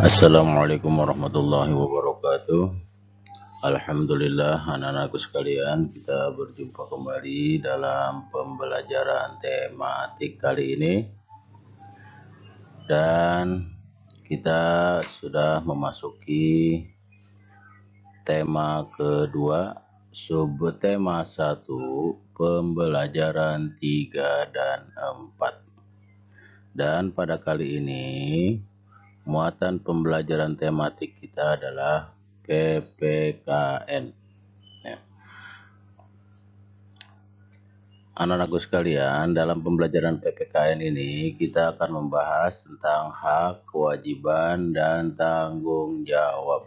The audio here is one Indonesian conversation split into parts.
Assalamualaikum warahmatullahi wabarakatuh. Alhamdulillah, anak-anakku sekalian, kita berjumpa kembali dalam pembelajaran tematik kali ini, dan kita sudah memasuki tema kedua, subtema 1, pembelajaran 3 dan 4. Dan pada kali ini muatan pembelajaran tematik kita adalah PPKN. Ya. Anak-anakku sekalian, dalam pembelajaran PPKN ini kita akan membahas tentang hak, kewajiban, dan tanggung jawab.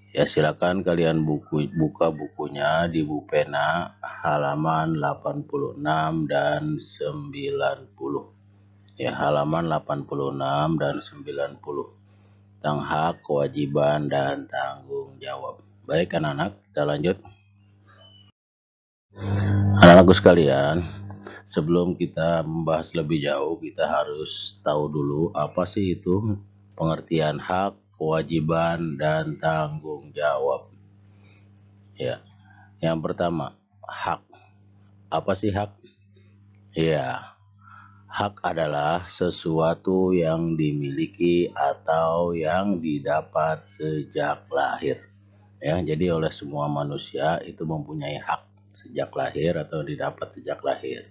Ya, silakan kalian buka bukunya di buku pena halaman 86 dan 90. Ya, halaman 86 dan 90. Tentang hak, kewajiban, dan tanggung jawab. Baik anak-anak, kita lanjut. Anak-anakku sekalian, sebelum kita membahas lebih jauh, kita harus tahu dulu apa sih itu pengertian hak, kewajiban, dan tanggung jawab. Ya, yang pertama, hak. Apa sih hak? Ya, hak adalah sesuatu yang dimiliki atau yang didapat sejak lahir. Ya, jadi oleh semua manusia itu mempunyai hak sejak lahir atau didapat sejak lahir.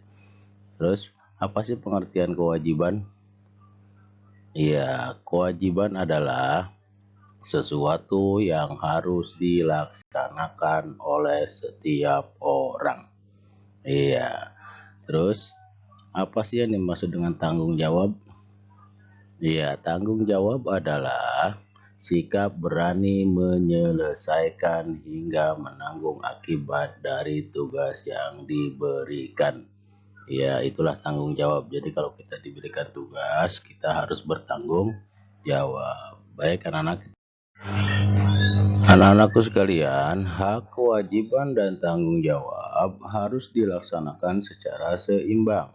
Terus, apa sih pengertian kewajiban? Iya, kewajiban adalah sesuatu yang harus dilaksanakan oleh setiap orang. Iya. Terus, apa sih yang dimaksud dengan tanggung jawab? Iya, tanggung jawab adalah sikap berani menyelesaikan hingga menanggung akibat dari tugas yang diberikan. Ya, itulah tanggung jawab. Jadi kalau kita diberikan tugas, kita harus bertanggung jawab. Baik anak-anak. Anak-anakku sekalian, hak, kewajiban, dan tanggung jawab harus dilaksanakan secara seimbang.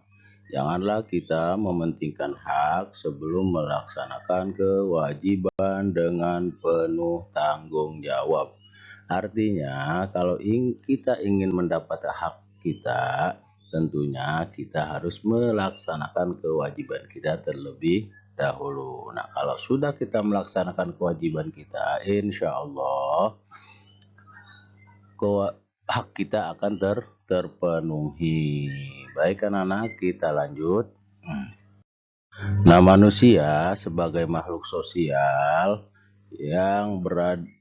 Janganlah kita mementingkan hak sebelum melaksanakan kewajiban dengan penuh tanggung jawab. Artinya, kalau kita ingin mendapat hak kita, tentunya kita harus melaksanakan kewajiban kita terlebih dahulu. Nah, kalau sudah kita melaksanakan kewajiban kita, insya Allah hak kita akan terpenuhi. Baik anak-anak, kita lanjut. Nah, manusia sebagai makhluk sosial yang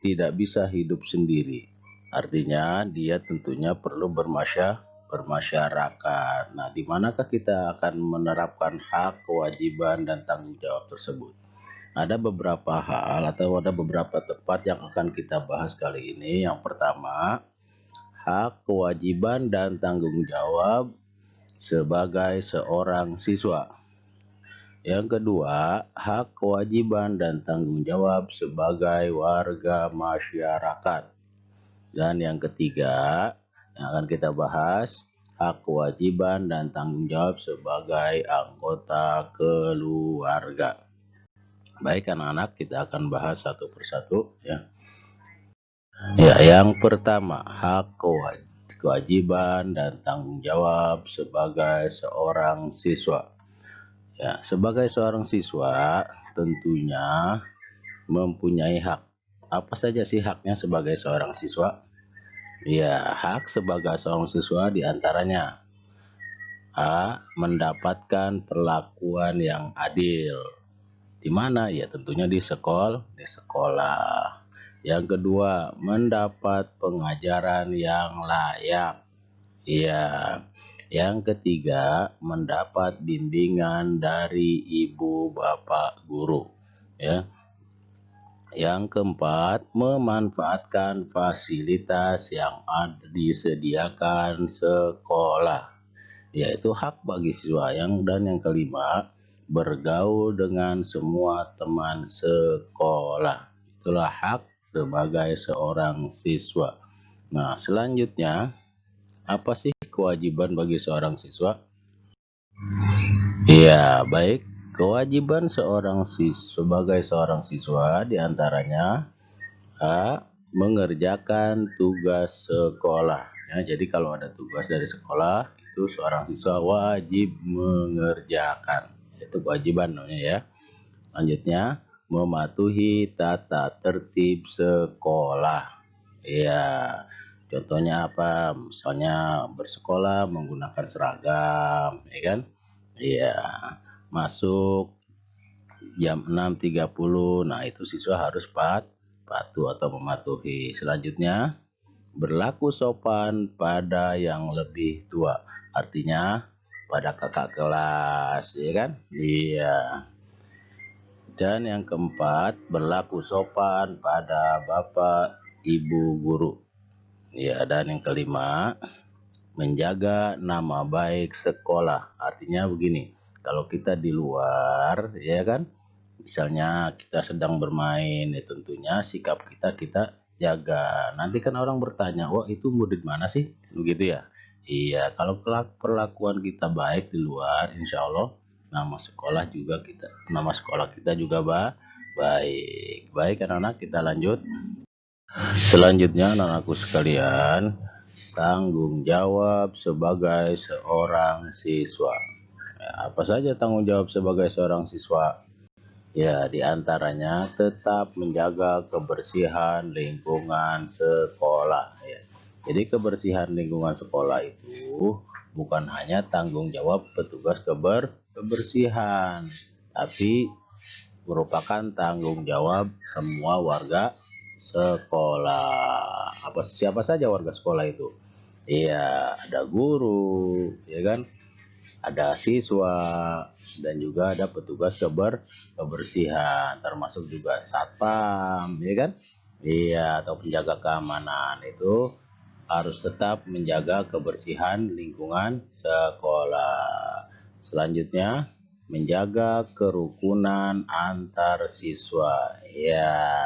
tidak bisa hidup sendiri. Artinya dia tentunya perlu bermasyarakat. Nah, di manakah kita akan menerapkan hak, kewajiban, dan tanggung jawab tersebut? Ada beberapa hal atau ada beberapa tempat yang akan kita bahas kali ini. Yang pertama, hak, kewajiban, dan tanggung jawab sebagai seorang siswa. Yang kedua, hak, kewajiban, dan tanggung jawab sebagai warga masyarakat. Dan yang ketiga, yang akan kita bahas, hak, kewajiban, dan tanggung jawab sebagai anggota keluarga. Baik anak-anak, kita akan bahas satu persatu ya. Ya, yang pertama, hak, kewajiban, dan tanggung jawab sebagai seorang siswa. Ya, sebagai seorang siswa tentunya mempunyai hak. Apa saja sih haknya sebagai seorang siswa? Ya, hak sebagai seorang siswa diantaranya A. Mendapatkan perlakuan yang adil. Di mana? Ya tentunya di sekolah. Yang kedua, mendapat pengajaran yang layak. Ya. Yang ketiga, mendapat bimbingan dari ibu bapak guru. Ya. Yang keempat, memanfaatkan fasilitas yang disediakan sekolah. Yaitu hak bagi siswa. Dan yang kelima, bergaul dengan semua teman sekolah. Itulah hak sebagai seorang siswa. Nah, selanjutnya, apa sih kewajiban bagi seorang siswa? Iya, baik. Kewajiban sebagai seorang siswa diantaranya A. Mengerjakan tugas sekolah. Ya, jadi kalau ada tugas dari sekolah, itu seorang siswa wajib mengerjakan. Itu kewajiban namanya ya. Selanjutnya, mematuhi tata tertib sekolah. Ya, contohnya apa? Misalnya bersekolah menggunakan seragam, ya kan? Iya, masuk jam 6.30. Nah, itu siswa harus patuh atau mematuhi. Selanjutnya, berlaku sopan pada yang lebih tua. Artinya pada kakak kelas, ya kan? Iya. Dan yang keempat, berlaku sopan pada bapak ibu guru. Ya, dan yang kelima, menjaga nama baik sekolah. Artinya begini, kalau kita di luar, ya kan, misalnya kita sedang bermain, ya tentunya sikap kita jaga. Nanti kan orang bertanya, wah itu murid mana sih? Begitu ya. Iya, kalau perlakuan kita baik di luar, insya Allah nama sekolah kita juga baik. Baik anak-anak, kita lanjut. Selanjutnya anak-anakku sekalian, tanggung jawab sebagai seorang siswa. Ya, apa saja tanggung jawab sebagai seorang siswa? Ya, diantaranya tetap menjaga kebersihan lingkungan sekolah. Ya. Jadi kebersihan lingkungan sekolah itu bukan hanya tanggung jawab petugas kebersihan, tapi merupakan tanggung jawab semua warga sekolah. Siapa saja warga sekolah itu? Iya, ada guru, ya kan? Ada siswa dan juga ada petugas kebersihan, termasuk juga satpam, ya kan? Iya, atau penjaga keamanan itu harus tetap menjaga kebersihan lingkungan sekolah. Selanjutnya, menjaga kerukunan antar siswa. Ya,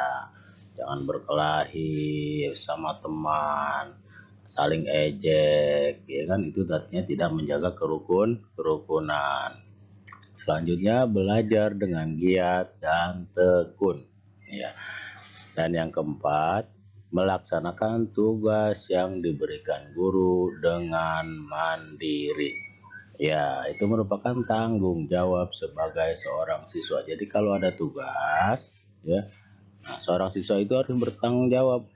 jangan berkelahi sama teman, saling ejek, ya kan, itu artinya tidak menjaga kerukunan. Selanjutnya, belajar dengan giat dan tekun. Ya. Dan yang keempat, melaksanakan tugas yang diberikan guru dengan mandiri. Ya, itu merupakan tanggung jawab sebagai seorang siswa. Jadi kalau ada tugas, ya, nah, seorang siswa itu harus bertanggung jawab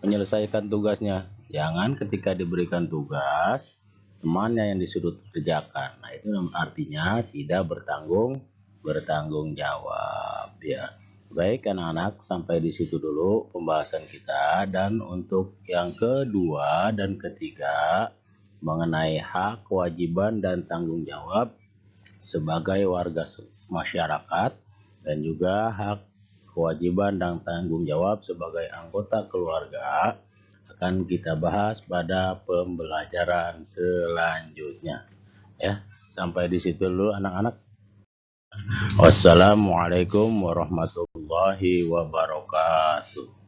menyelesaikan tugasnya. Jangan ketika diberikan tugas, temannya yang disuruh kerjakan. Nah, itu artinya tidak bertanggung jawab, ya. Baik anak-anak, sampai di situ dulu pembahasan kita. Dan untuk yang kedua dan ketiga mengenai hak, kewajiban dan tanggung jawab sebagai warga masyarakat, dan juga hak, kewajiban dan tanggung jawab sebagai anggota keluarga akan kita bahas pada pembelajaran selanjutnya. Ya, sampai di situ dulu anak-anak. Wassalamualaikum warahmatullahi wabarakatuh.